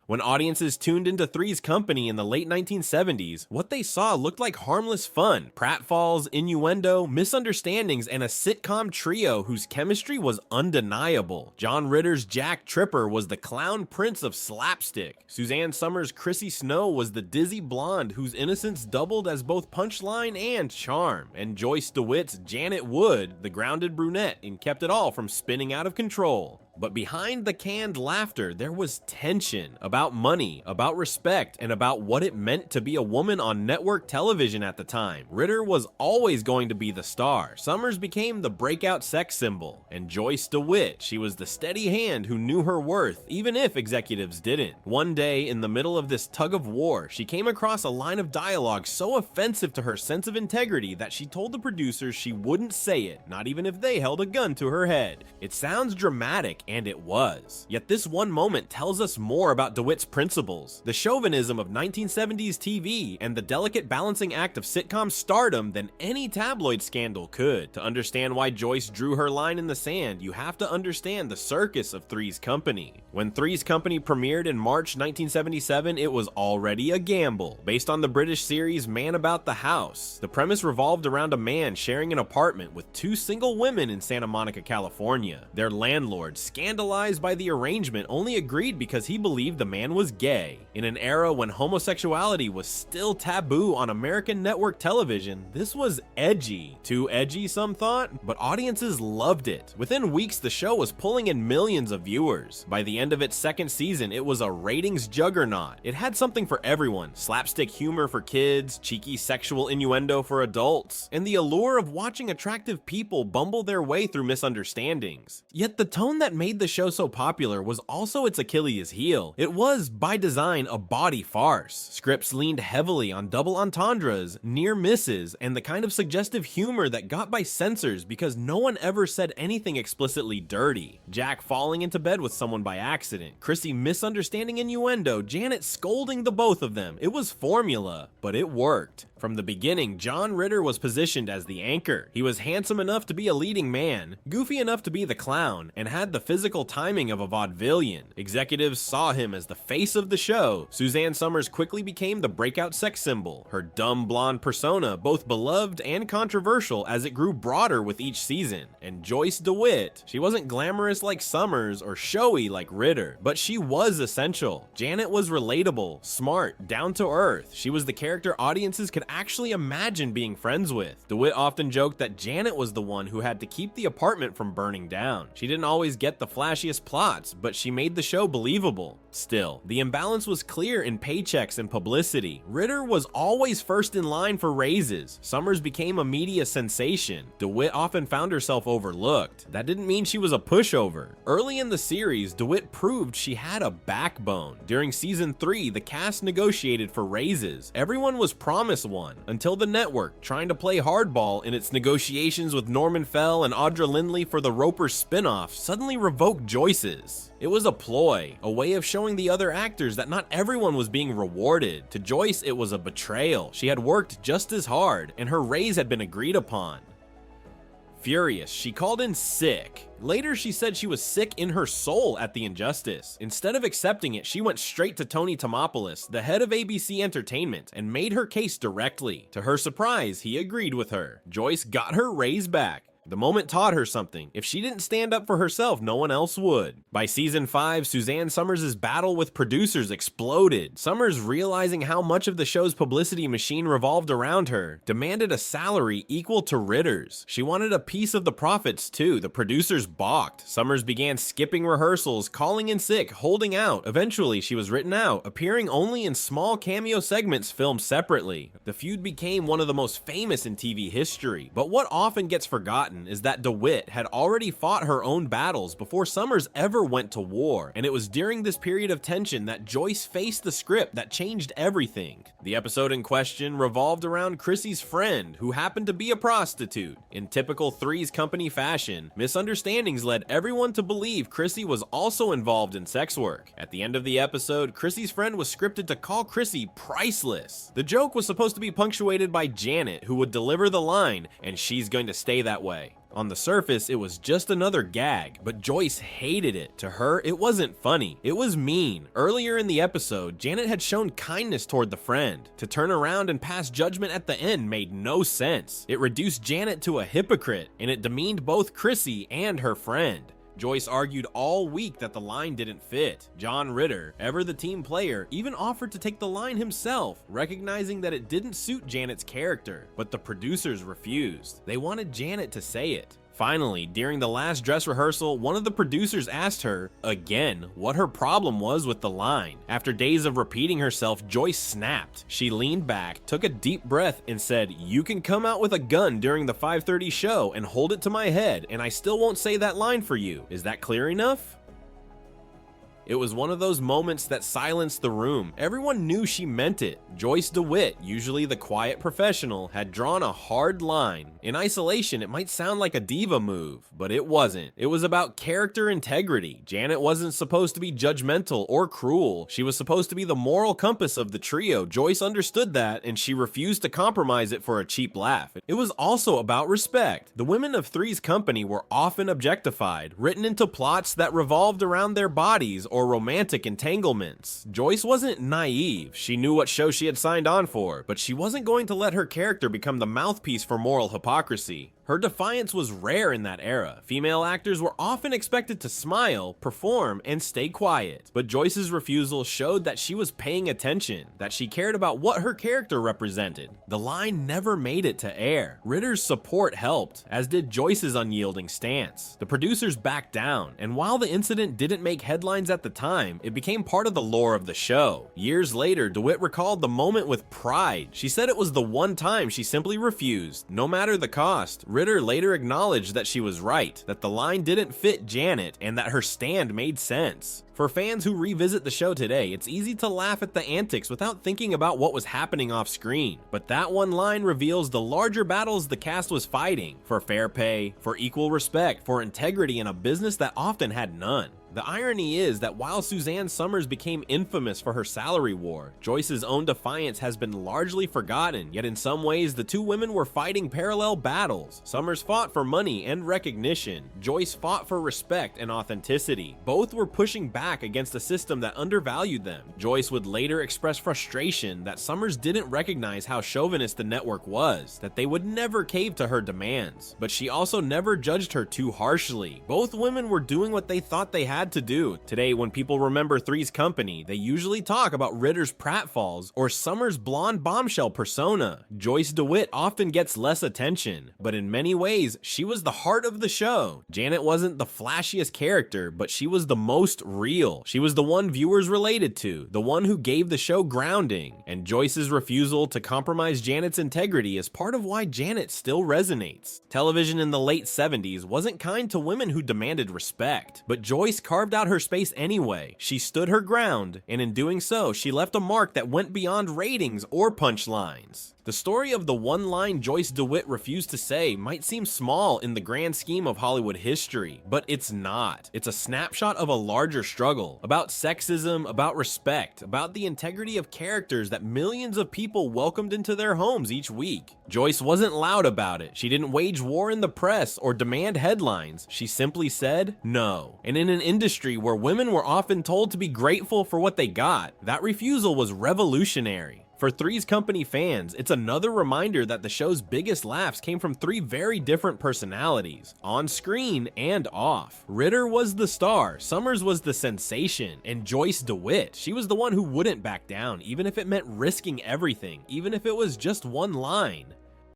When audiences tuned into Three's Company in the late 1970s, what they saw looked like harmless fun, pratfalls, innuendo, misunderstandings, and a sitcom trio whose chemistry was undeniable. John Ritter's Jack Tripper was the clown prince of slapstick. Suzanne Summers' Chrissy Snow was the dizzy blonde whose innocence doubled as both punchline and charm. And Joyce DeWitt's Janet Wood, the grounded brunette, and kept it all from spinning out of control. But behind the canned laughter, there was tension about money, about respect, and about what it meant to be a woman on network television at the time. Ritter was always going to be the star. Summers became the breakout sex symbol. And Joyce DeWitt, she was the steady hand who knew her worth, even if executives didn't. One day, in the middle of this tug of war, she came across a line of dialogue so offensive to her sense of integrity that she told the producers she wouldn't say it, not even if they held a gun to her head. It sounds dramatic, and it was. Yet this one moment tells us more about DeWitt's principles, the chauvinism of 1970s TV, and the delicate balancing act of sitcom stardom than any tabloid scandal could. To understand why Joyce drew her line in the sand, you have to understand the circus of Three's Company. When Three's Company premiered in March 1977, it was already a gamble. Based on the British series Man About the House, the premise revolved around a man sharing an apartment with two single women in Santa Monica, California. Their landlord, scandalized by the arrangement, only agreed because he believed the man was gay. In an era when homosexuality was still taboo on American network television, this was edgy. Too edgy, some thought, but audiences loved it. Within weeks, the show was pulling in millions of viewers. By the end of its second season, it was a ratings juggernaut. It had something for everyone: slapstick humor for kids, cheeky sexual innuendo for adults, and the allure of watching attractive people bumble their way through misunderstandings. Yet the tone that made the show so popular was also its Achilles heel. It was, by design, a bawdy farce. Scripts leaned heavily on double entendres, near misses, and the kind of suggestive humor that got by censors because no one ever said anything explicitly dirty. Jack falling into bed with someone by accident, Chrissy misunderstanding innuendo, Janet scolding the both of them. It was formula, but it worked. From the beginning, John Ritter was positioned as the anchor. He was handsome enough to be a leading man, goofy enough to be the clown, and had the physical timing of a vaudevillian. Executives saw him as the face of the show. Suzanne Summers quickly became the breakout sex symbol, her dumb blonde persona both beloved and controversial as it grew broader with each season. And Joyce DeWitt, she wasn't glamorous like Summers or showy like Ritter, but she was essential. Janet was relatable, smart, down to earth. She was the character audiences could actually imagine being friends with. DeWitt often joked that Janet was the one who had to keep the apartment from burning down. She didn't always get the flashiest plots, but she made the show believable. Still, the imbalance was clear in paychecks and publicity. Ritter was always first in line for raises. Summers became a media sensation. DeWitt often found herself overlooked. That didn't mean she was a pushover. Early in the series, DeWitt proved she had a backbone. During season 3, the cast negotiated for raises. Everyone was promised one, until the network, trying to play hardball in its negotiations with Norman Fell and Audra Lindley for the Roper spinoff, suddenly revoked Joyce's. It was a ploy, a way of showing the other actors that not everyone was being rewarded. To Joyce, it was a betrayal. She had worked just as hard, and her raise had been agreed upon. Furious, she called in sick. Later, she said she was sick in her soul at the injustice. Instead of accepting it, she went straight to Tony Tomopoulos, the head of ABC Entertainment, and made her case directly. To her surprise, he agreed with her. Joyce got her raise back. The moment taught her something. If she didn't stand up for herself, no one else would. By season 5, Suzanne Summers' battle with producers exploded. Summers, realizing how much of the show's publicity machine revolved around her, demanded a salary equal to Ritter's. She wanted a piece of the profits too. The producers balked. Summers began skipping rehearsals, calling in sick, holding out. Eventually, she was written out, appearing only in small cameo segments filmed separately. The feud became one of the most famous in TV history. But what often gets forgotten is that DeWitt had already fought her own battles before Summers ever went to war, and it was during this period of tension that Joyce faced the script that changed everything. The episode in question revolved around Chrissy's friend, who happened to be a prostitute. In typical Three's Company fashion, misunderstandings led everyone to believe Chrissy was also involved in sex work. At the end of the episode, Chrissy's friend was scripted to call Chrissy priceless. The joke was supposed to be punctuated by Janet, who would deliver the line, "And she's going to stay that way." On the surface, it was just another gag, but Joyce hated it. To her, it wasn't funny. It was mean. Earlier in the episode, Janet had shown kindness toward the friend. To turn around and pass judgment at the end made no sense. It reduced Janet to a hypocrite, and it demeaned both Chrissy and her friend. Joyce argued all week that the line didn't fit. John Ritter, ever the team player, even offered to take the line himself, recognizing that it didn't suit Janet's character, but the producers refused. They wanted Janet to say it. Finally, during the last dress rehearsal, one of the producers asked her, again, what her problem was with the line. After days of repeating herself, Joyce snapped. She leaned back, took a deep breath, and said, "You can come out with a gun during the 5:30 show and hold it to my head, and I still won't say that line for you. Is that clear enough?" It was one of those moments that silenced the room. Everyone knew she meant it. Joyce DeWitt, usually the quiet professional, had drawn a hard line. In isolation, it might sound like a diva move, but it wasn't. It was about character integrity. Janet wasn't supposed to be judgmental or cruel. She was supposed to be the moral compass of the trio. Joyce understood that, and she refused to compromise it for a cheap laugh. It was also about respect. The women of Three's Company were often objectified, written into plots that revolved around their bodies or romantic entanglements. Joyce wasn't naive. She knew what show she had signed on for, but she wasn't going to let her character become the mouthpiece for moral hypocrisy. Her defiance was rare in that era. Female actors were often expected to smile, perform, and stay quiet. But Joyce's refusal showed that she was paying attention, that she cared about what her character represented. The line never made it to air. Ritter's support helped, as did Joyce's unyielding stance. The producers backed down, and while the incident didn't make headlines at the time, it became part of the lore of the show. Years later, DeWitt recalled the moment with pride. She said it was the one time she simply refused, no matter the cost. Ritter later acknowledged that she was right, that the line didn't fit Janet, and that her stand made sense. For fans who revisit the show today, it's easy to laugh at the antics without thinking about what was happening off screen. But that one line reveals the larger battles the cast was fighting, for fair pay, for equal respect, for integrity in a business that often had none. The irony is that while Suzanne Summers became infamous for her salary war, Joyce's own defiance has been largely forgotten, yet in some ways the two women were fighting parallel battles. Summers fought for money and recognition. Joyce fought for respect and authenticity. Both were pushing back against a system that undervalued them. Joyce would later express frustration that Summers didn't recognize how chauvinist the network was, that they would never cave to her demands. But she also never judged her too harshly. Both women were doing what they thought they had to do. Today, when people remember Three's Company, they usually talk about Ritter's pratfalls or Summers' blonde bombshell persona. Joyce DeWitt often gets less attention, but in many ways, she was the heart of the show. Janet wasn't the flashiest character, but she was the most real. She was the one viewers related to, the one who gave the show grounding. And Joyce's refusal to compromise Janet's integrity is part of why Janet still resonates. Television in the late 70s wasn't kind to women who demanded respect, but Joyce carved out her space anyway. She stood her ground, and in doing so, she left a mark that went beyond ratings or punchlines. The story of the one line Joyce DeWitt refused to say might seem small in the grand scheme of Hollywood history, but it's not. It's a snapshot of a larger struggle, about sexism, about respect, about the integrity of characters that millions of people welcomed into their homes each week. Joyce wasn't loud about it. She didn't wage war in the press or demand headlines. She simply said no. And in an industry where women were often told to be grateful for what they got, that refusal was revolutionary. For Three's Company fans, it's another reminder that the show's biggest laughs came from three very different personalities, on screen and off. Ritter was the star, Summers was the sensation, and Joyce DeWitt, she was the one who wouldn't back down, even if it meant risking everything, even if it was just one line.